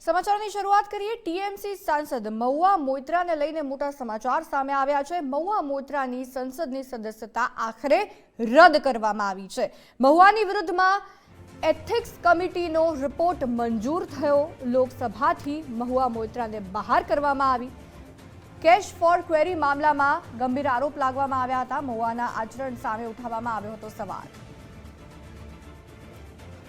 સમાચારની શરૂઆત કરીએ। ટીએમસી સાંસદ મહુઆ મોઇત્રાને લઈને મોટા સમાચાર સામે આવ્યા છે। મહુઆ મોઇત્રાની સંસદની સદસ્યતા આખરે રદ કરવામાં આવી છે। મહુઆની વિરુદ્ધમાં એથિક્સ કમિટીનો રિપોર્ટ મંજૂર થયો। લોકસભાથી મહુઆ મોઇત્રાને બહાર કરવામાં આવી। કેશ ફોર ક્વેરી મામલામાં ગંભીર આરોપ લાગવામાં આવ્યા હતા। મહુઆના આચરણ સામે ઉઠાવવામાં આવ્યો હતો સવાલ।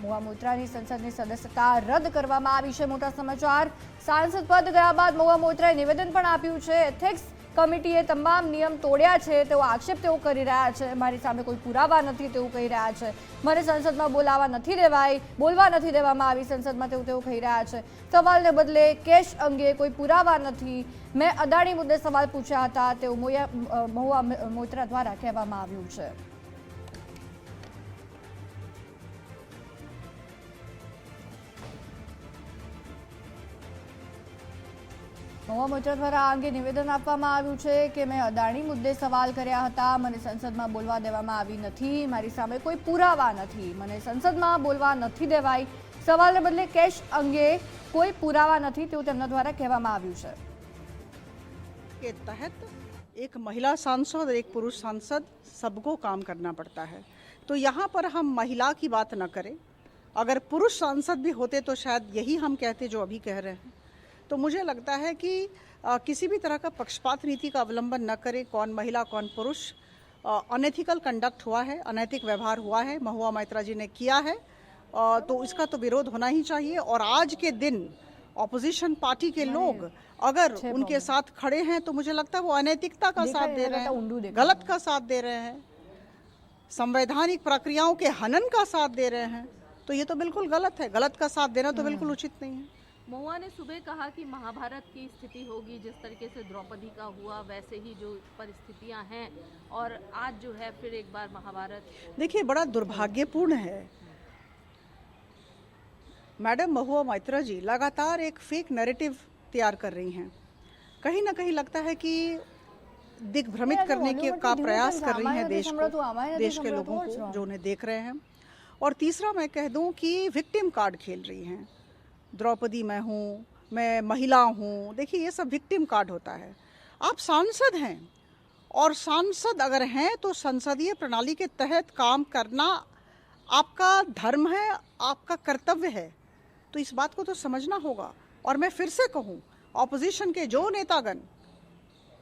મહુઆ મોઇત્રાની સંસદની સદસ્યતા રદ કરવામાં આવી છે। મોટા સમાચાર। सांसद पद ગયા બાદ મહુઆ મોઇત્રાએ નિવેદન પણ આપ્યું છે। એથિક્સ કમિટીએ તમામ નિયમ તોડ્યા છે તેવો આક્ષેપ તેઓ કરી રહ્યા છે। મારી સામે કોઈ પુરાવા નથી તેવું કહી રહ્યા છે। મને સંસદમાં બોલવા નથી દેવામાં આવી સંસદમાં તેવું કહી રહ્યા છે। સવાલને બદલે કેશ અંગે કોઈ પુરાવા નથી। મેં અદાણી મુદ્દે સવાલ પૂછ્યા હતા તેવું મહુઆ મોઇત્રા દ્વારા કહેવામાં આવ્યું છે। મહુઆ મોઇત્રા દ્વારા આ અંગે નિવેદન આપવામાં આવ્યું છે કે મેં અદાણી મુદ્દે સવાલ કર્યા હતા। મને સંસદમાં બોલવા દેવામાં આવી નથી। મારી સામે કોઈ પુરાવા નથી। મને સંસદમાં બોલવા નથી દેવાઈ। સવાલને બદલે કેશ અંગે કોઈ પુરાવા નથી તેવું તેમના દ્વારા કહેવામાં આવ્યું છે। के तहत एक महिला सांसद और एक पुरुष सांसद सबको काम करना पड़ता है। तो यहाँ पर हम महिला की बात न करें। अगर पुरुष सांसद भी होते तो शायद यही हम कहते जो अभी कह रहे हैं। तो मुझे लगता है कि किसी भी तरह का पक्षपात नीति का अवलंबन न करें। कौन महिला कौन पुरुष। अनएथिकल कंडक्ट हुआ है, अनैतिक व्यवहार हुआ है, महुआ मोइत्रा जी ने किया है। तो इसका तो विरोध होना ही चाहिए। और आज के दिन ऑपोजिशन पार्टी के लोग अगर उनके साथ खड़े हैं तो मुझे लगता है वो अनैतिकता का साथ दे रहे हैं, गलत का साथ दे रहे हैं, संवैधानिक प्रक्रियाओं के हनन का साथ दे रहे हैं। तो ये तो बिल्कुल गलत है। गलत का साथ देना तो बिल्कुल उचित नहीं है। महुआ ने सुबह कहा कि महाभारत की स्थिति होगी, जिस तरीके से द्रौपदी का हुआ वैसे ही जो परिस्थितियां हैं, और आज जो है फिर एक बार महाभारत। देखिए, बड़ा दुर्भाग्यपूर्ण है मैडम महुआ मोइत्रा जी लगातार एक फेक नैरेटिव तैयार कर रही हैं। कहीं ना कहीं लगता है कि दिग्भ्रमित करने का प्रयास कर रही हैं देश के लोगों को जो उन्हें देख रहे हैं। और तीसरा मैं कह दूं कि विक्टिम कार्ड खेल रही हैं। द्रौपदी मैं हूँ, मैं महिला हूँ। देखिए, ये सब विक्टिम कार्ड होता है। आप सांसद हैं और सांसद अगर हैं तो संसदीय प्रणाली के तहत काम करना आपका धर्म है, आपका कर्तव्य है। तो इस बात को तो समझना होगा। और मैं फिर से कहूँ, ऑपोजिशन के जो नेतागण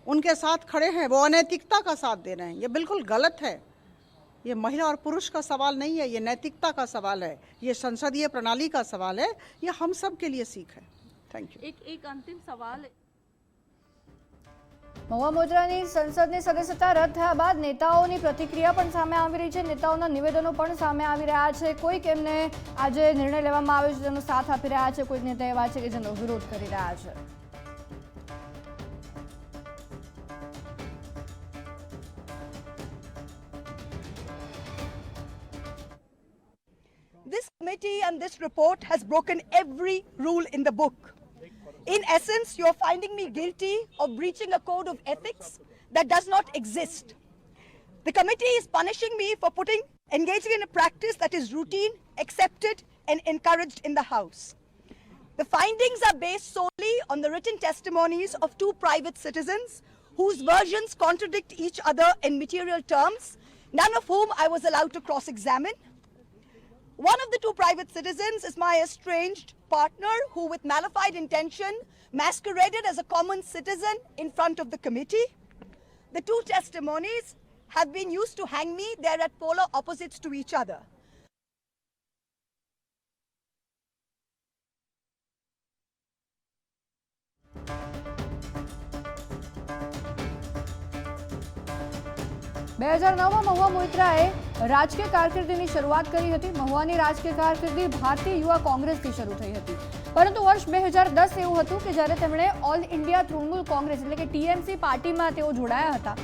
उनके साथ खड़े हैं वो अनैतिकता का साथ दे रहे हैं। ये बिल्कुल गलत है। ये महिला और पुरुष का सवाल नहीं है, ये नैतिकता का सवाल है, ये संसदीय प्रणाली का सवाल है। ये हम सब के लिए सीख है। Thank you. एक अंतिम सवाल। મહુઆ મોઇત્રાની સંસદની સદસ્યતા રદ થયા બાદ નેતાઓની પ્રતિક્રિયા પણ સામે આવી રહી છે। નેતાઓના નિવેદનો પણ સામે આવી રહ્યા છે। કોઈક એમને આજે નિર્ણય લેવામાં આવ્યો છે જેનો સાથ આપી રહ્યા છે, કોઈક નેતા એવા છે કે જેનો વિરોધ કરી રહ્યા છે। This committee and this report has broken every rule in the book. In essence, you're finding me guilty of breaching a code of ethics that does not exist. The committee is punishing me for engaging in a practice that is routine, accepted, and encouraged in the House. The findings are based solely on the written testimonies of two private citizens whose versions contradict each other in material terms, none of whom I was allowed to cross-examine. One of the two private citizens is my estranged partner who, with malified intention, masqueraded as a common citizen in front of the committee. The two testimonies have been used to hang me. They're at polar opposites to each other. Mahua મોઇત્રાએ રાજકીય કારકિર્દીની શરૂઆત કરી હતી। મહુઆની રાજકીય કારકિર્દી ભારતીય યુવા કોંગ્રેસથી શરૂ થઈ હતી, પરંતુ વર્ષ 2010 એવું હતું કે જ્યારે તેમણે ઓલ ઇન્ડિયા તૃણમૂલ કોંગ્રેસ એટલે કે ટીએમસી પાર્ટીમાં તેઓ જોડાયા હતા।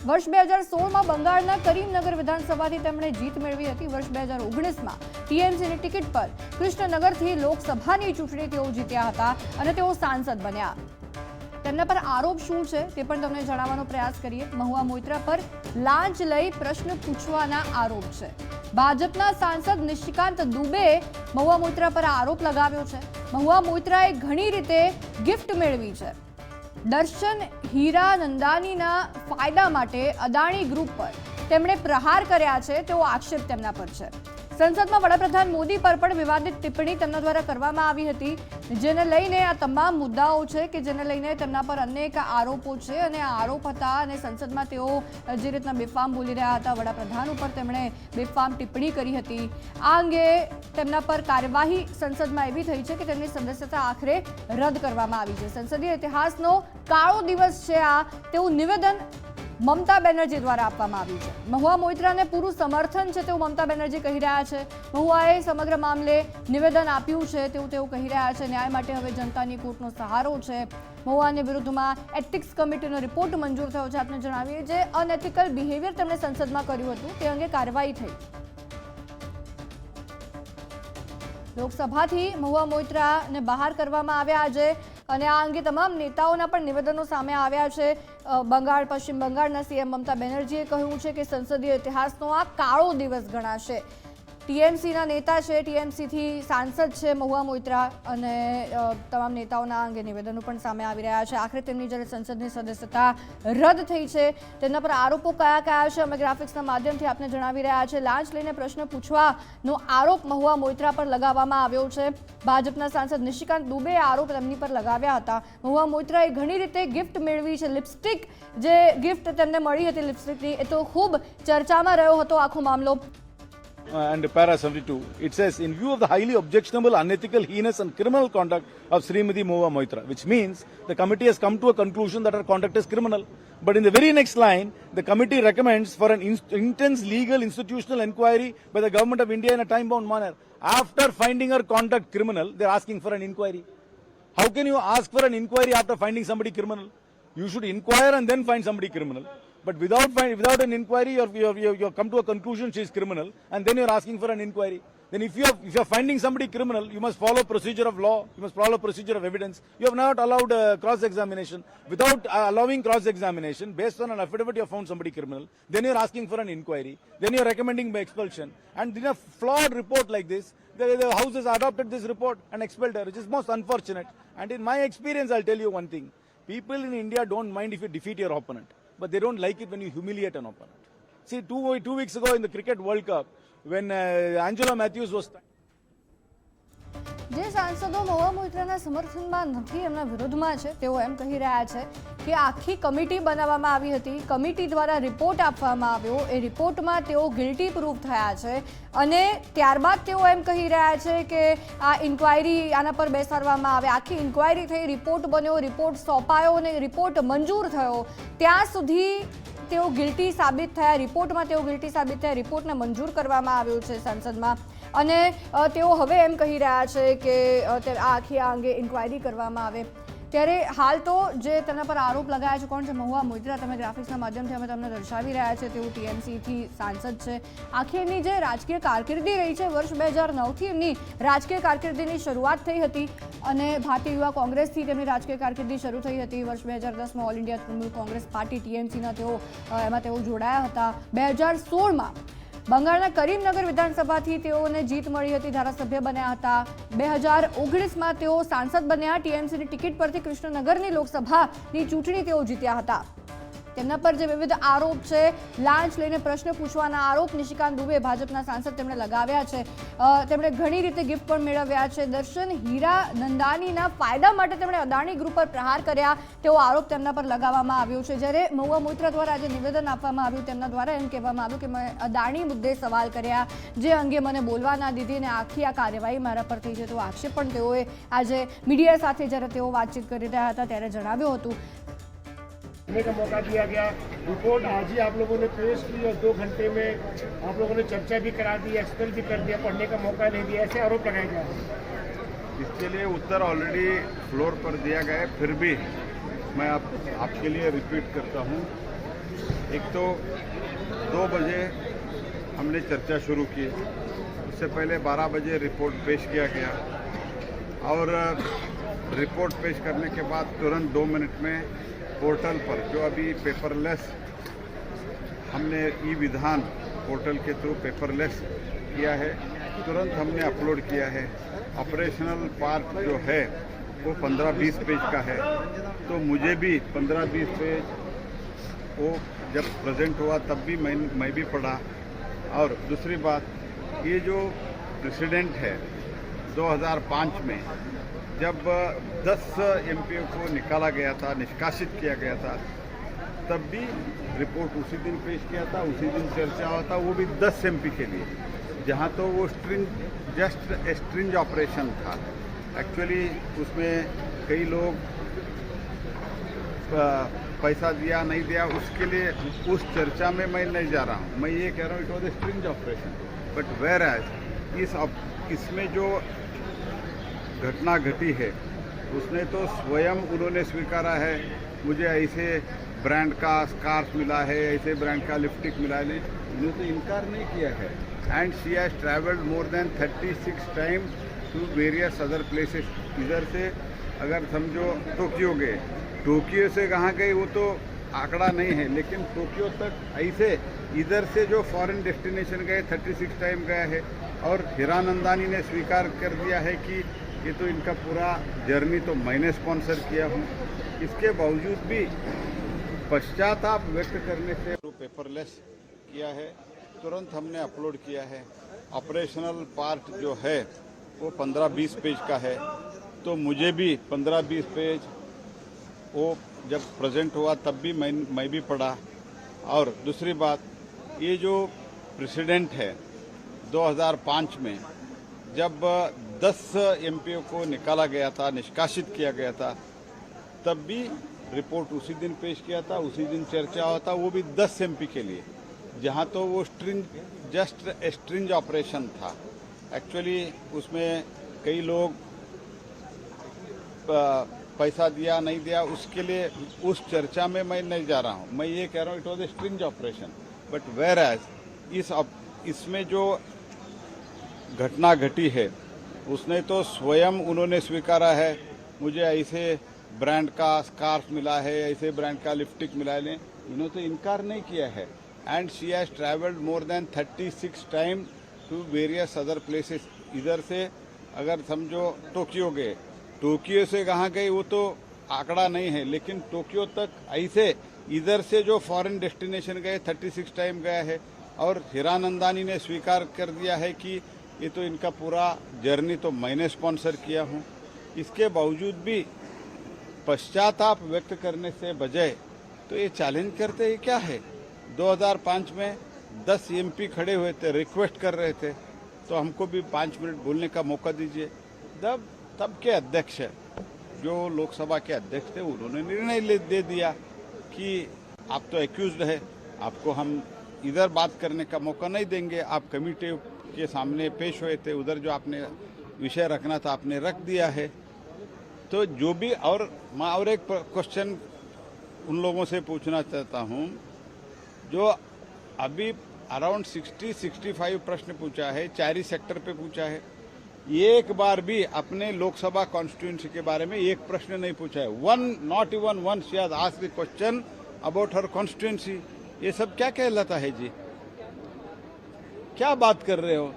વર્ષ 2016માં બંગાળના કરીમનગર વિધાનસભાથી તેમણે જીત મેળવી હતી। વર્ષ 2019માં ટીએમસીની ટિકિટ પર કૃષ્ણનગરથી લોકસભાની ચૂંટણી તેઓ જીત્યા હતા અને તેઓ સાંસદ બન્યા। તેમના પર આરોપ શું છે તે પણ તમને જણાવવાનો પ્રયાસ કરીએ। મહુઆ મોઇત્રા પર લાંચ લઈ પ્રશ્ન પૂછવાના આરોપ છે। ભાજપના સાંસદ નિશિકાંત દુબે મહુવા મોઇત્રા પર આરોપ લગાવ્યો છે. મહુવા મોઇત્રાએ ઘણી રીતે ગિફ્ટ મેળવી છે. દર્શન હીરા નંદાનીના ફાયદા માટે અદાણી ગ્રુપ પર તેમણે પ્રહાર કર્યા છે તેવો આક્ષેપ તેમના પર છે. સંસદમાં વડાપ્રધાન મોદી પર પણ વિવાદિત ટિપ્પણી તેમના દ્વારા કરવામાં આવી હતી, જેને લઈને આ તમામ મુદ્દાઓ છે કે જેને લઈને તેમના પર અનેક આરોપો છે અને આ આરોપ હતા અને સંસદમાં તેઓ જે રીતના બેફામ બોલી રહ્યા હતા, વડાપ્રધાન ઉપર તેમણે બેફામ ટિપ્પણી કરી હતી. આ અંગે તેમના પર કાર્યવાહી સંસદમાં એવી થઈ છે કે તેમની સદસ્યતા આખરે રદ કરવામાં આવી છે. સંસદીય ઇતિહાસનો કાળો દિવસ છે આ તેવું નિવેદન મમતા બેનર્જી દ્વારા આપવામાં આવ્યું છે. મહુવા મોઇત્રાને પૂરું સમર્થન છે તેવું મમતા બેનર્જી કહી રહ્યા છે. મહુવાએ સમગ્ર મામલે નિવેદન આપ્યું છે તેવું તેઓ કહી રહ્યા છે. ન્યાય માટે હવે જનતાની કોર્ટનો સહારો છે. મહુવાની વિરુદ્ધમાં એથિક્સ કમિટીનો રિપોર્ટ મંજૂર થયો છે. આપને જણાવીએ જે અનએથિકલ બિહેવિયર તેમણે સંસદમાં કર્યું હતું તે અંગે કાર્યવાહી થઈ. લોકસભાથી મહુવા મોઇત્રાને બહાર કરવામાં આવ્યા આજે અને આ અંગે તમામ નેતાઓના પણ નિવેદનો સામે આવ્યા છે. પશ્ચિમ બંગાળના સીએમ મમતા બેનર્જીએ કહ્યું છે કે સંસદીય ઇતિહાસનો આ કાળો દિવસ ગણાશે. ટીએમસીના નેતા છે, ટીએમસીથી સાંસદ છે મહુવા મોઇત્રા અને તમામ નેતાઓના અંગે નિવેદનો પણ સામે આવી રહ્યા છે. આખરે તેમની જ્યારે સંસદની સદસ્યતા રદ થઈ છે તેના પર આરોપો કયા કયા છે અમે ગ્રાફિક્સના માધ્યમથી આપને જણાવી રહ્યા છે. લાંચ લઈને પ્રશ્ન પૂછવાનો આરોપ મહુવા મોઇત્રા પર લગાવવામાં આવ્યો છે. ભાજપના સાંસદ નિશિકાંત દુબે આરોપ તેમની પર લગાવ્યા હતા. મહુવા મોઇત્રાએ ઘણી રીતે ગિફ્ટ મેળવી છે. લિપસ્ટિક જે ગિફ્ટ તેમને મળી હતી લિપસ્ટિકની એ તો ખૂબ ચર્ચામાં રહ્યો હતો આખો મામલો. And para 72, it says, in view of the highly objectionable, unethical, heinous and criminal conduct of Srimati Mehua Moitra, which means the committee has come to a conclusion that her conduct is criminal. But in the very next line, the committee recommends for an intense legal institutional inquiry by the government of India in a time-bound manner. After finding her conduct criminal, they are asking for an inquiry. How can you ask for an inquiry after finding somebody criminal? You should inquire and then find somebody criminal. But without an inquiry, you come to a conclusion she is criminal, and then you are asking for an inquiry. Then if you are finding somebody criminal, you must follow procedure of law, you must follow procedure of evidence. You have not allowed cross-examination. Without allowing cross-examination, based on an affidavit you have found somebody criminal, then you are asking for an inquiry, then you are recommending expulsion. And in a flawed report like this, the House has adopted this report and expelled her, which is most unfortunate. And in my experience, I'll tell you one thing. People in India don't mind if you defeat your opponent, but they don't like it when you humiliate an opponent. See, two weeks ago in the Cricket World Cup, when Angela Matthews was... જે સાંસદો મહુવા મોઇત્રાના સમર્થનમાં નથી, એમના વિરોધમાં છે, તેઓ એમ કહી રહ્યા છે કે આખી કમિટી બનાવવામાં આવી હતી, કમિટી દ્વારા રિપોર્ટ આપવામાં આવ્યો, એ રિપોર્ટમાં તેઓ ગિલ્ટી પ્રૂફ થયા છે અને ત્યારબાદ તેઓ એમ કહી રહ્યા છે કે આ ઇન્ક્વાયરી આના પર બેસાડવામાં આવે. આખી ઇન્ક્વાયરી થઈ, રિપોર્ટ બન્યો, રિપોર્ટ સોંપાયો અને રિપોર્ટ મંજૂર થયો, ત્યાં સુધી તેઓ ગિલ્ટી સાબિત થયા. રિપોર્ટમાં તેઓ ગિલ્ટી સાબિત થયા, રિપોર્ટને મંજૂર કરવામાં આવ્યો છે સંસદમાં અને તેઓ હવે એમ કહી રહ્યા છે કે આખી આ અંગે ઇન્ક્વાયરી કરવામાં આવે. ત્યારે હાલ તો જે તેના પર આરોપ લગાયા છે કોણ છે? મહુવા મોઇત્રા. તમે ગ્રાફિક્સના માધ્યમથી અમે તમને દર્શાવી રહ્યા છે તેવું ટીએમસીથી સાંસદ છે. આખી એમની જે રાજકીય કારકિર્દી રહી છે, વર્ષ 2009થી એમની રાજકીય કારકિર્દીની શરૂઆત થઈ હતી અને ભારતીય યુવા કોંગ્રેસથી તેમની રાજકીય કારકિર્દી શરૂ થઈ હતી. વર્ષ 2010માં all India Trinamool Congress party ટીએમસીના એમાં તેઓ જોડાયા હતા. 2016માં બંગાળના કરીમનગર વિધાનસભાથી તેઓને જીત મળી હતી, ધારાસભ્ય બન્યા હતા. 2019માં તેઓ સાંસદ બન્યા. ટીએમસીની ટિકિટ પરથી કૃષ્ણનગરની લોકસભાની ચૂંટણી તેઓ જીત્યા હતા. તેમના પર જે વિવિધ આરોપ છે, લાંચ લઈને પ્રશ્ન પૂછવાના આરોપ નિશિકાંત દુબે ભાજપના સાંસદ તેમણે લગાવ્યા છે. તેમણે ઘણી રીતે ગિફ્ટ પણ મેળવ્યા છે. દર્શન હીરા નંદાનીના ફાયદા માટે તેમણે અદાણી ગ્રુપ પર પ્રહાર કર્યા તેવો આરોપ તેમના પર લગાવવામાં આવ્યો છે. જ્યારે મહુવા મોઇત્રા દ્વારા આજે નિવેદન આપવામાં આવ્યું, તેમના દ્વારા એમ કહેવામાં આવ્યું કે મેં અદાણી મુદ્દે સવાલ કર્યા, જે અંગે મને બોલવા ના દીધી અને આખી આ કાર્યવાહી મારા પર થઈ છે તો આક્ષેપ પણ તેઓએ આજે મીડિયા સાથે જ્યારે તેઓ વાતચીત કરી રહ્યા હતા ત્યારે જણાવ્યું હતું. पढ़ने का मौका दिया गया, रिपोर्ट आज ही आप लोगों ने पेश की और 2 घंटे में आप लोगों ने चर्चा भी करा दी, एक्सपेल भी कर दिया, पढ़ने का मौका नहीं दिया, ऐसे आरोप लगाए जा रहे हैं. इसके लिए उत्तर ऑलरेडी फ्लोर पर दिया गया है, फिर भी मैं आपके लिए रिपीट करता हूँ. एक तो 2 बजे हमने चर्चा शुरू की, उससे पहले 12 बजे रिपोर्ट पेश किया गया और रिपोर्ट पेश करने के बाद तुरंत 2 मिनट में पोर्टल पर जो अभी पेपरलेस हमने ई विधान पोर्टल के थ्रू पेपरलेस किया है, तुरंत हमने अपलोड किया है। ऑपरेशनल पार्ट जो है वो 15-20 पेज का है, तो मुझे भी 15-20 पेज वो जब प्रेजेंट हुआ तब भी मैं भी पढ़ा। और दूसरी बात, ये जो प्रेसिडेंट है 2005 में जब 10 एमपीओ को निकाला गया था, निष्कासित किया गया था, तब भी रिपोर्ट उसी दिन पेश किया था, उसी दिन चर्चा हुआ था, वो भी 10 एमपी के लिए, जहाँ तो वो जस्ट स्ट्रिंज ऑपरेशन था। एक्चुअली उसमें कई लोग पैसा दिया नहीं दिया, उसके लिए उस चर्चा में मैं नहीं जा रहा हूँ। मैं ये कह रहा हूँ it was a sting operation, but whereas इसमें जो घटना घटी है उसने तो स्वयं उन्होंने स्वीकारा है, मुझे ऐसे ब्रांड का स्कार्फ मिला है, ऐसे ब्रांड का लिपस्टिक मिला है, उन्होंने तो इनकार नहीं किया है। And she has travelled more than 36 time to various other places. इधर से अगर समझो टोक्यो गए, टोक्यो से कहाँ गए वो तो आंकड़ा नहीं है, लेकिन टोक्यो तक ऐसे इधर से जो फॉरेन डेस्टिनेशन गए 36 टाइम गया है। और हिरानंदानी ने स्वीकार कर दिया है कि ये तो इनका पूरा जर्नी तो मैंने स्पॉन्सर किया हूँ। इसके बावजूद भी पश्चाताप व्यक्त करने से पेपरलेस किया है, तुरंत हमने अपलोड किया है। ऑपरेशनल पार्ट जो है वो 15-20 पेज का है, तो मुझे भी 15-20 पेज वो जब प्रेजेंट हुआ तब भी मैं भी पढ़ा। और दूसरी बात, ये जो प्रेसिडेंट है 2005 में जब 10 एमपीओ को निकाला गया था, निष्कासित किया गया था, तब भी रिपोर्ट उसी दिन पेश किया था, उसी दिन चर्चा हुआ था, वो भी 10 एमपी के लिए, जहां तो वो जस्ट स्ट्रिंज ऑपरेशन था। एक्चुअली उसमें कई लोग पैसा दिया नहीं दिया, उसके लिए उस चर्चा में मैं नहीं जा रहा हूं। मैं ये कह रहा हूं it was a sting operation, but whereas इसमें जो घटना घटी है उसने तो स्वयं उन्होंने स्वीकारा है, मुझे ऐसे ब्रांड का स्कार्फ मिला है, ऐसे ब्रांड का लिपस्टिक मिला है, उन्होंने तो इनकार नहीं किया है। And she has travelled more than 36 time to various other places. इधर से अगर समझो टोक्यो गए, टोक्यो से कहाँ गए वो तो आंकड़ा नहीं है, लेकिन टोक्यो तक ऐसे इधर से जो फॉरेन डेस्टिनेशन गए 36 टाइम गया है। और हिरानंदानी ने स्वीकार कर दिया है कि ये तो इनका पूरा जर्नी तो मैंने स्पॉन्सर किया हूँ। इसके बावजूद भी पश्चाताप व्यक्त करने से बजाय तो ये चैलेंज करते ही क्या है। 2005 में 10 एमपी खड़े हुए थे, रिक्वेस्ट कर रहे थे, तो हमको भी 5 मिनट बोलने का मौका दीजिए। तब के अध्यक्ष जो लोकसभा के अध्यक्ष थे उन्होंने निर्णय दे दिया कि आप तो एक्यूज्ड है, आपको हम इधर बात करने का मौका नहीं देंगे। आप कमिटी के सामने पेश हुए थे, उधर जो आपने विषय रखना था आपने रख दिया है। तो जो भी, और मैं और एक क्वेश्चन उन लोगों से पूछना चाहता हूं जो अभी अराउंड 60-65 प्रश्न पूछा है, 4 सेक्टर पे पूछा है, एक बार भी अपने लोकसभा कॉन्स्टिट्यूंसी के बारे में एक प्रश्न नहीं पूछा है। Not even one she has asked the question about her constituency. ये सब क्या कहलाता है जी? क्या बात कर रहे हो?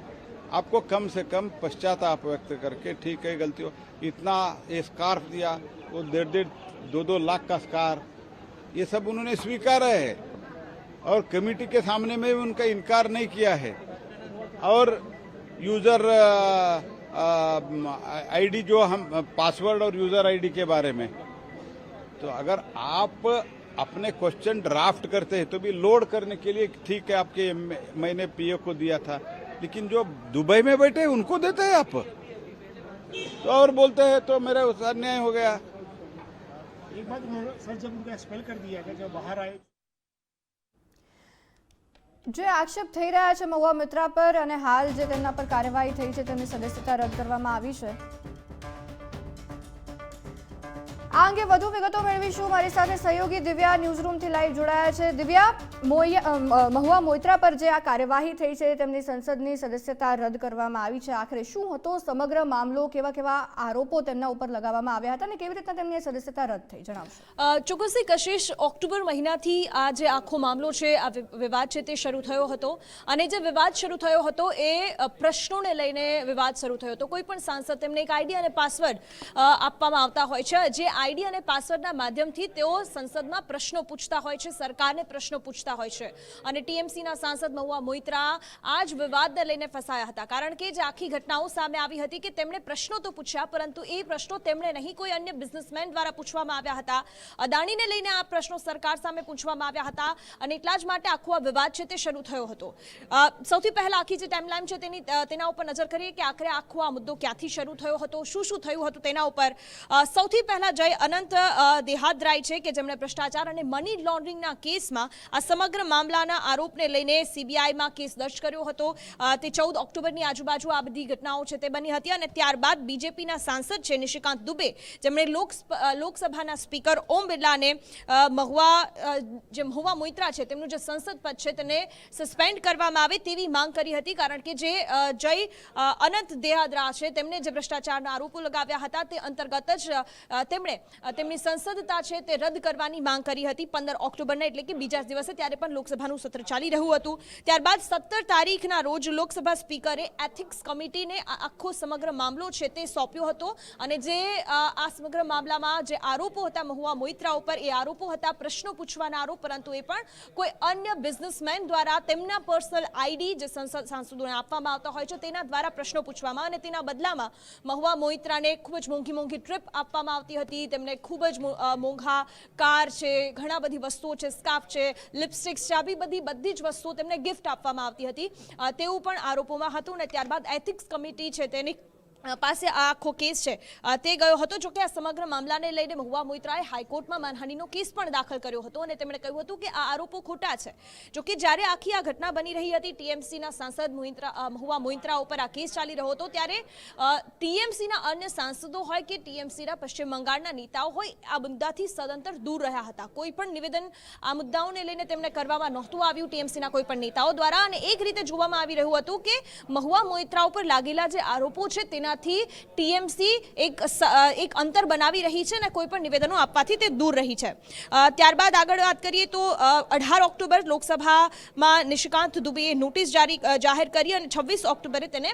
आपको कम से कम पश्चाताप व्यक्त करके, ठीक है गलती हो, इतना ये स्कार्फ दिया, वो 1.5-2 लाख का स्कार्फ, ये सब उन्होंने स्वीकारा है और कमेटी के सामने में उनका इनकार नहीं किया है। और यूजर आईडी जो हम पासवर्ड और यूजर आईडी के बारे में, तो अगर आप अपने क्वेश्चन ड्राफ्ट करते हैं तो भी लोड करने के लिए ठीक है, आपके मैंने पीओ को दिया था, लेकिन जो दुबई में बैठे हैं उनको देते हैं आप, तो और बोलते हैं तो मेरा अन्याय हो गया। एक बात सर, जब उनका एक्सपेल कर दिया गया, जब बाहर आए જે આક્ષેપ થઈ રહ્યા છે મહુવા મિત્રા પર અને હાલ જે તેમના પર કાર્યવાહી થઈ છે તેમની સદસ્યતા રદ કરવામાં આવી છે, આ અંગે વધુ વિગતો મેળવીશું. મારી સાથે સહયોગી દિવ્યા ન્યૂઝરૂમથી લાઈવ જોડાયા છે. દિવ્યા, મહુવા મોઇત્રા પર જે આ કાર્યવાહી થઈ છે, તેમની સંસદની સદસ્યતા રદ કરવામાં આવી છે, આખરે શું હતો સમગ્ર મામલો, કેવા કેવા આરોપો તેમના ઉપર લગાવવામાં આવ્યા હતા અને કેવી રીતના તેમની સદસ્યતા રદ થઈ, જણાવશો. ચોક્કસથી કશિશ, ઓક્ટોબર મહિનાથી આ જે આખો મામલો છે, આ વિવાદ છે તે શરૂ થયો હતો અને જે વિવાદ શરૂ થયો હતો એ પ્રશ્નોને લઈને વિવાદ શરૂ થયો હતો. કોઈ પણ સાંસદ તેમને એક આઈડી અને પાસવર્ડ આપવામાં આવતા હોય છે, જે આઈડી અને પાસવર્ડના માધ્યમથી તેઓ સંસદમાં પ્રશ્નો પૂછતા હોય છે, સરકારને પ્રશ્નો પૂછતા હોય છે અને ટીએમસીના સાંસદ મહુવા મોઇત્રા આ જ વિવાદને લઈને ફસાયા હતા. કારણ કે જે આખી ઘટનાઓ સામે આવી હતી કે તેમણે પ્રશ્નો તો પૂછ્યા, પરંતુ એ પ્રશ્નો તેમણે નહીં, કોઈ અન્ય બિઝનેસમેન દ્વારા પૂછવામાં આવ્યા હતા. અદાણીને લઈને આ પ્રશ્નો સરકાર સામે પૂછવામાં આવ્યા હતા અને એટલા જ માટે આખો આ વિવાદ છે તે શરૂ થયો હતો. સૌથી પહેલા આખી જે ટાઈમલાઈન છે તેના ઉપર નજર કરીએ કે આખરે આખો આ મુદ્દો ક્યાંથી શરૂ થયો હતો, શું શું થયું હતું તેના ઉપર. સૌથી પહેલા જય અનંત દેહાદરાય છે કે જેમણે ભ્રષ્ટાચાર અને મની લોન્ડરિંગના કેસમાં આ સમગ્ર મામલાના આરોપને લઈને સીબીઆઈમાં કેસ દર્જ કર્યો હતો. તે 14 ઓક્ટોબરની આજુબાજુ આ બધી ઘટનાઓ છે તે બની હતી અને ત્યારબાદ બીજેપીના સાંસદ છે નિશિકાંત દુબે, જેમણે લોકસભાના સ્પીકર ઓમ બિરલાને મહુવા મોઇત્રા છે તેમનું જે સંસદ પદ છે તેને સસ્પેન્ડ કરવામાં આવે તેવી માંગ કરી હતી. કારણ કે જે જય અનંત દેહાદરા છે તેમને જે ભ્રષ્ટાચારના આરોપો લગાવ્યા હતા તે અંતર્ગત જ તેમણે તેમની સંસદતા છે તે રદ કરવાની માંગ કરી હતી 15 ઓક્ટોબરના, એટલે કે બીજા દિવસે. ત્યારે પણ લોકસભાનું સત્ર ચાલી રહ્યું હતું. ત્યારબાદ 17 તારીખના રોજ લોકસભા સ્પીકરે એથિક્સ કમિટીને આખો સમગ્ર મામલો છે તે સોંપ્યો હતો અને જે આ સમગ્ર મામલામાં જે આરોપો હતા મહુવા મોઇત્રા ઉપર, એ આરોપો હતા પ્રશ્નો પૂછવાના આરોપ, પરંતુ એ પણ કોઈ અન્ય બિઝનેસમેન દ્વારા તેમના પર્સનલ આઈડી જે સાંસદોને આપવામાં આવતા હોય છે તેના દ્વારા પ્રશ્નો પૂછવામાં અને તેના બદલામાં મહુવા મોઇત્રાને ખૂબ જ મોંઘી મોંઘી ટ્રીપ આપવામાં આવતી હતી. તેમને ખૂબ જ મોંઘા કાર છે, ઘણા બધી વસ્તુઓ છે, સ્કાર્ફ છે, લિપસ્ટિક્સ છે, આવી બધી જ વસ્તુઓ તેમને ગિફ્ટ આપવામાં આવતી હતી તેવું પણ આરોપોમાં હતું. અને ત્યારબાદ એથિક્સ કમિટી છે તેની પાસે આ આખો કેસ છે તે ગયો હતો. જોકે આ સમગ્ર મામલાને લઈને મહુવા મોઇત્રાએ હાઈકોર્ટમાં માનહાનિનો કેસ પણ દાખલ કર્યો હતો અને તેમણે કહ્યું હતું કે આ આરોપો ખોટા છે. જોકે જ્યારે આખી આ ઘટના બની રહી હતી, ટીએમસીના સાંસદ મહુવા મોઇત્રા ઉપર આ કેસ ચાલી રહ્યો હતો, ત્યારે ટીએમસીના અન્ય સાંસદો હોય કે ટીએમસીના પશ્ચિમ બંગાળના નેતાઓ હોય આ મુદ્દાથી સદંતર દૂર રહ્યા હતા. કોઈ પણ નિવેદન આ મુદ્દાઓને લઈને તેમને કરવામાં નહોતું આવ્યું ટીએમસીના કોઈ પણ નેતાઓ દ્વારા. અને એક રીતે જોવામાં આવી રહ્યું હતું કે મહુવા મોઇત્રા ઉપર લાગેલા જે આરોપો છે તેના ટીએમસી એક અંતર બનાવી રહી છે અને કોઈ પણ નિવેદનો આપવાથી તે દૂર રહી છે. ત્યારબાદ આગળ વાત કરીએ તો 18 ઓક્ટોબર લોકસભામાં નિશિકાંત દુબેએ નોટિસ જાહેર કરી અને 26 ઓક્ટોબરે તેને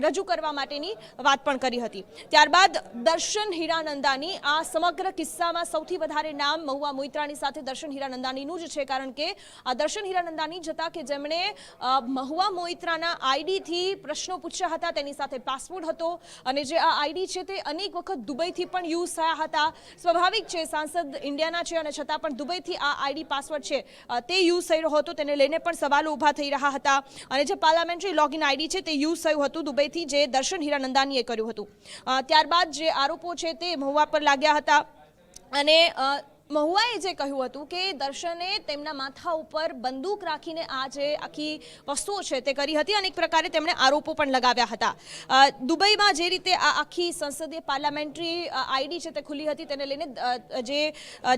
રજૂ કરવા માટેની વાત પણ કરી હતી. ત્યારબાદ દર્શન હીરાનંદાની આ સમગ્ર કિસ્સામાં સૌથી વધારે નામ મહુવા મોઇત્રાની સાથે દર્શન હીરાનંદાનીનું જ છે. કારણ કે આ દર્શન હીરાનંદાની જ હતા કે જેમણે મહુવા મોઇત્રાના આઈડીથી પ્રશ્નો પૂછ્યા હતા, તેની સાથે પાસપોર્ટ હતો અને જે આ આઈડી છે તે અનેક વખત દુબઈથી પણ યુઝ થયા હતા. સ્વાભાવિક છે, સાંસદ ઇન્ડિયાના છે અને છતાં પણ દુબઈથી આ આઈડી પાસવર્ડ છે તે યુઝ થઈ રહ્યો હતો. તેને લઈને પણ સવાલો ઊભા થઈ રહ્યા હતા અને જે પાર્લામેન્ટરી લોગિન આઈડી છે તે યુઝ થયું હતું દુબઈથી, જે દર્શન હીરાનંદાનીએ કર્યું હતું. ત્યારબાદ જે આરોપો છે તે મહુવા પર લાગ્યા હતા અને મહુવાએ જે કહ્યું હતું કે દર્શને તેમના માથા ઉપર બંદૂક રાખીને આ જે આખી વસ્તુઓ છે તે કરી હતી. અનેક પ્રકારે તેમણે આરોપો પણ લગાવ્યા હતા. દુબઈમાં જે રીતે આ આખી સંસદીય પાર્લામેન્ટરી આઈડી છે તે ખુલી હતી તેને લઈને જે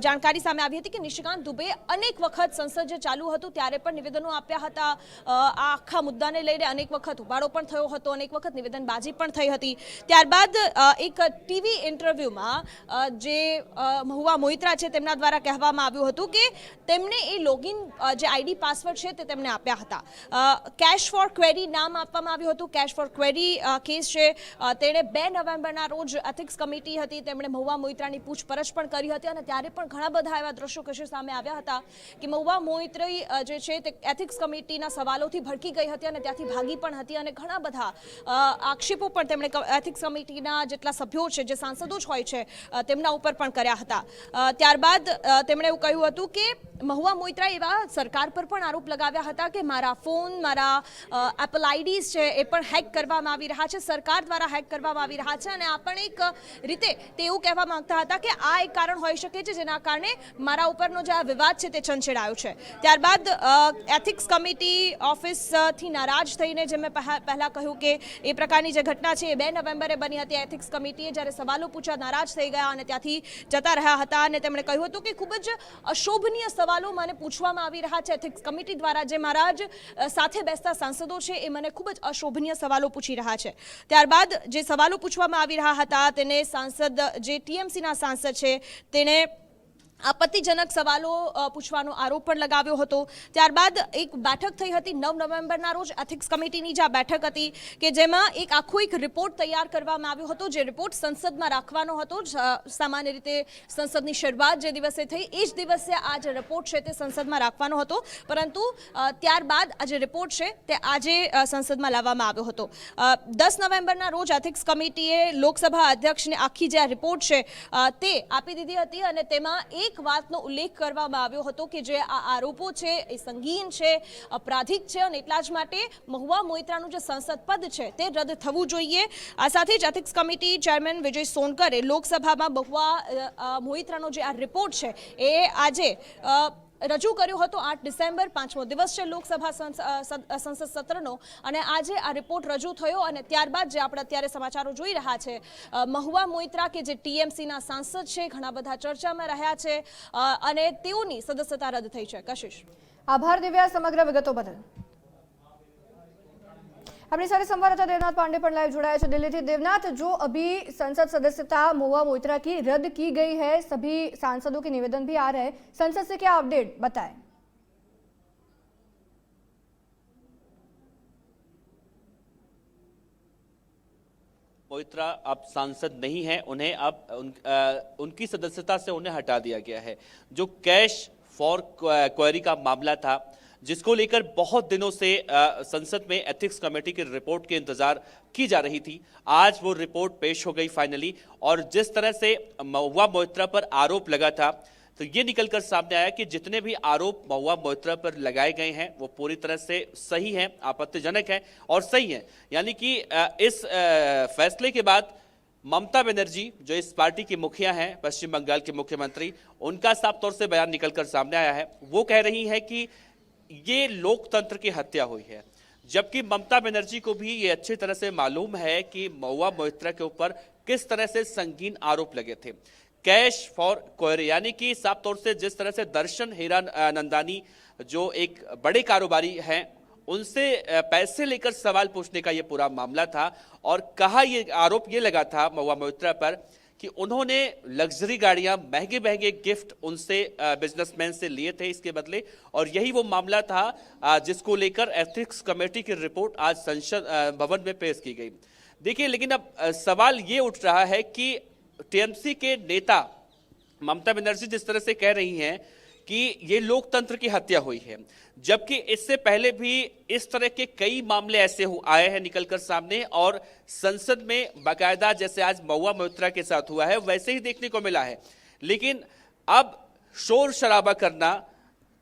જાણકારી સામે આવી હતી કે નિશિકાંત દુબે અનેક વખત સંસદ જે ચાલુ હતું ત્યારે પણ નિવેદનો આપ્યા હતા. આ આખા મુદ્દાને લઈને અનેક વખત ઉબાડો પણ થયો હતો, અનેક વખત નિવેદનબાજી પણ થઈ હતી. ત્યારબાદ એક ટીવી ઇન્ટરવ્યુમાં જે મહુવા મોઇત્રા છે તેમના દ્વારા કહેવામાં આવ્યું હતું કે તેમને એ લોગિન જે આઈડી પાસવર્ડ છે તે તેમને આપ્યા હતા. કેશ ફોર ક્વેરી નામ આપવામાં આવ્યું હતું. કેશ ફોર ક્વેરી કેસ છે તેણે 2 નવેમ્બરના રોજ એથિક્સ કમિટી હતી તેમણે મહુવા મોઇત્રાની પૂછપરછ પણ કરી હતી અને ત્યારે પણ ઘણા બધા એવા દ્રશ્યો કશે સામે આવ્યા હતા કે મહુવા મોઇત્રી જે છે તે એથિક્સ કમિટીના સવાલોથી ભડકી ગઈ હતી અને ત્યાંથી ભાગી પણ હતી અને ઘણા બધા આક્ષેપો પણ તેમણે એથિક્સ કમિટીના જેટલા સભ્યો છે, જે સાંસદો જ હોય છે, તેમના ઉપર પણ કર્યા હતા. ત્યારબાદ તેમણે એવું કહ્યું હતું કે મહુવા મોઇત્રા એવા સરકાર પર પણ આરોપ લગાવ્યા હતા કે મારા ફોન, મારા એપલ આઈડીઝ છે એ પણ હેક કરવામાં આવી રહ્યા છે, સરકાર દ્વારા હેક કરવામાં આવી રહ્યા છે, અને આ પણ એક રીતે તે એવું કહેવા માંગતા હતા કે આ એક કારણ હોઈ શકે છે જેના કારણે મારા ઉપરનો જે આ વિવાદ છે તે છંછેડાયો છે। ત્યારબાદ એથિક્સ કમિટી ઓફિસથી નારાજ થઈને, જે મેં પહેલાં કહ્યું કે એ પ્રકારની જે ઘટના છે એ 2 નવેમ્બરે બની હતી। એથિક્સ કમિટીએ જ્યારે સવાલો પૂછ્યા નારાજ થઈ ગયા અને ત્યાંથી જતા રહ્યા હતા, અને તેમણે કહ્યું હતું કે ખૂબ જ અશોભનીય સવાલો મને પૂછવામાં આવી રહ્યા છે એથિક્સ કમિટી દ્વારા, જે મારા જ સાથે બેસતા સાંસદો છે એ મને ખૂબ જ અશોભનીય સવાલો પૂછી રહ્યા છે। ત્યારબાદ જે સવાલો પૂછવામાં આવી રહ્યા હતા તેને સાંસદ, જે ટીએમસીના સાંસદ છે, તેને આપત્તિજનક સવાલો પૂછવાનો આરોપ પણ લગાવ્યો હતો। ત્યારબાદ એક બેઠક થઈ હતી 9 નવેમ્બરના રોજ, એથિક્સ કમિટીની જે આ બેઠક હતી કે જેમાં એક આખો એક રિપોર્ટ તૈયાર કરવામાં આવ્યો હતો, જે રિપોર્ટ સંસદમાં રાખવાનો હતો। સામાન્ય રીતે સંસદની શરૂઆત જે દિવસે થઈ એ જ દિવસે આ જે રિપોર્ટ છે તે સંસદમાં રાખવાનો હતો, પરંતુ ત્યારબાદ આ જે રિપોર્ટ છે તે આજે સંસદમાં લાવવામાં આવ્યો હતો। 10 નવેમ્બરના રોજ એથિક્સ કમિટીએ લોકસભા અધ્યક્ષને આખી જે આ રિપોર્ટ છે તે આપી દીધી હતી, અને તેમાં એક વાતનો ઉલ્લેખ કરવામાં આવ્યો હતો કે જે આ આરોપો છે એ સંગીન છે, અપરાધિક છે, અને એટલા જ માટે મહુવા મોઇત્રાનું જે સંસદ પદ છે તે રદ થવું જોઈએ। આ સાથે જ એથિક્સ કમિટી ચેરમેન વિજય સોનકરે લોકસભામાં મહુવા મોઇત્રાનો જે આ રિપોર્ટ છે એ આજે રજૂ કર્યો હતો। 8 ડિસેમ્બર 5મો દિવસ છે લોકસભા સંસદ સત્રનો, અને આજે આ રિપોર્ટ રજૂ થયો, અને ત્યારબાદ જે આપણે અત્યારે સમાચારો જોઈ રહ્યા છે, મહુવા મોઇત્રા કે જે ટીએમસીના સાંસદ છે, ઘણા બધા ચર્ચામાં રહ્યા છે અને તેઓની સદસ્યતા રદ થઈ છે। કશિશ, આભાર દિવ્યા સમગ્ર વિગતો બદલ। अपने सारे संवाददाता देवनाथ पांडे पर लाइव जुड़ा है दिल्ली थी। देवनाथ, जो अभी संसद सदस्यता महुआ मोइत्रा की रद्द की गई है, सभी सांसदों के निवेदन भी आ रहे हैं, संसद से क्या अपडेट बताएं? मोइत्रा अब सांसद नहीं है, उन्हें अब उनकी सदस्यता से उन्हें हटा दिया गया है। जो कैश फॉर क्वेरी का मामला था, जिसको लेकर बहुत दिनों से संसद में एथिक्स कमेटी की रिपोर्ट के इंतजार की जा रही थी, आज वो रिपोर्ट पेश हो गई फाइनली। और जिस तरह से महुआ मोइत्रा पर आरोप लगा था, तो ये निकलकर सामने आया कि जितने भी आरोप महुआ मोइत्रा पर लगाए गए हैं वो पूरी तरह से सही हैं, आपत्तिजनक हैं और सही हैं। यानी कि इस फैसले के बाद ममता बनर्जी, जो इस पार्टी की मुखिया हैं, पश्चिम बंगाल के मुख्यमंत्री, उनका साफ तौर से बयान निकलकर सामने आया है। वो कह रही है कि ये लोकतंत्र की हत्या हुई है, जबकि ममता बनर्जी को भी ये अच्छी तरह से मालूम है कि महुआ मोइत्रा के ऊपर किस तरह से संगीन आरोप लगे थे। कैश फॉर क्वेरी, यानी कि साफ तौर से जिस तरह से दर्शन हीरा नंदानी, जो एक बड़े कारोबारी हैं, उनसे पैसे लेकर सवाल पूछने का ये पूरा मामला था। और कहा ये आरोप ये लगा था महुआ मोइत्रा पर कि उन्होंने लग्जरी गाड़ियां, महंगे महंगे गिफ्ट उनसे बिजनेसमैन से लिए थे इसके बदले, और यही वो मामला था जिसको लेकर एथिक्स कमेटी की रिपोर्ट आज संसद भवन में पेश की गई। देखिए, लेकिन अब सवाल ये उठ रहा है कि टीएमसी के नेता ममता बनर्जी जिस तरह से कह रही हैं कि ये लोकतंत्र की हत्या हुई है, जबकि इससे पहले भी इस तरह के कई मामले ऐसे आए हैं निकलकर सामने, और संसद में बाकायदा जैसे आज महुआ मोइत्रा के साथ हुआ है वैसे ही देखने को मिला है। लेकिन अब शोर शराबा करना,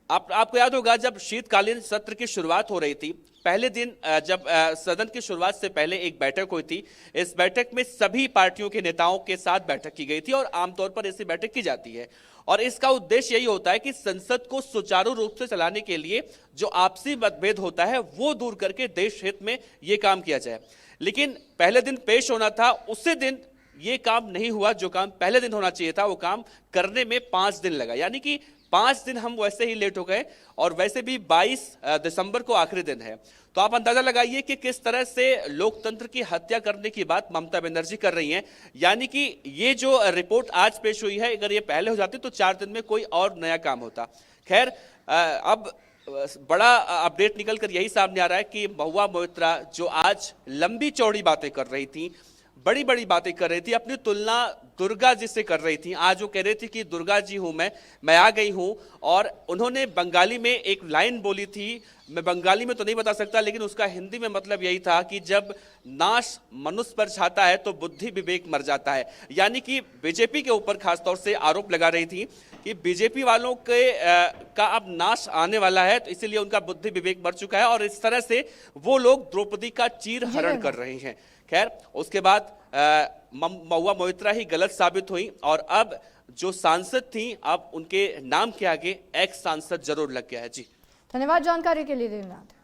आपको याद होगा जब शीतकालीन सत्र की शुरुआत हो रही थी, पहले दिन जब सदन की शुरुआत से पहले एक बैठक हुई थी, इस बैठक में सभी पार्टियों के नेताओं के साथ बैठक की गई थी, और आमतौर पर ऐसी बैठक की जाती है। और इसका उद्देश्य यही होता है कि संसद को सुचारू रूप से चलाने के लिए जो आपसी मतभेद होता है वो दूर करके देश हित में ये काम किया जाए। लेकिन पहले दिन पेश होना था, उसी दिन ये काम नहीं हुआ। जो काम पहले दिन होना चाहिए था वो काम करने में 5 दिन लगा, यानी कि 5 दिन हम वैसे ही लेट हो गए। और वैसे भी 22 दिसंबर को आखिरी दिन है, तो आप अंदाजा लगाइए कि किस तरह से लोकतंत्र की हत्या करने की बात ममता बनर्जी कर रही हैं। यानी कि ये जो रिपोर्ट आज पेश हुई है, अगर ये पहले हो जाती तो 4 दिन में कोई और नया काम होता। खैर, अब बड़ा अपडेट निकल कर यही सामने आ रहा है कि महुआ मोइत्रा जो आज लंबी चौड़ी बातें कर रही थी, बड़ी बड़ी बातें कर रही थी, अपनी तुलना दुर्गा जी से कर रही थी। आज वो कह रही थी कि दुर्गा जी हूं मैं आ गई हूं। और उन्होंने बंगाली में एक लाइन बोली थी, मैं बंगाली में तो नहीं बता सकता, लेकिन उसका हिंदी में मतलब यही था कि जब नाश मनुष्य पर छाता है तो बुद्धि विवेक मर जाता है। यानी कि बीजेपी के ऊपर खासतौर से आरोप लगा रही थी कि बीजेपी वालों के का अब नाश आने वाला है, तो इसीलिए उनका बुद्धि विवेक मर चुका है और इस तरह से वो लोग द्रौपदी का चीर हरण कर रहे हैं। खैर, उसके बाद महुआ मोइत्रा ही गलत साबित हुई और अब जो सांसद थी, अब उनके नाम के आगे एक्स सांसद जरूर लग गया है। जी धन्यवाद जानकारी के लिए देवनाथ।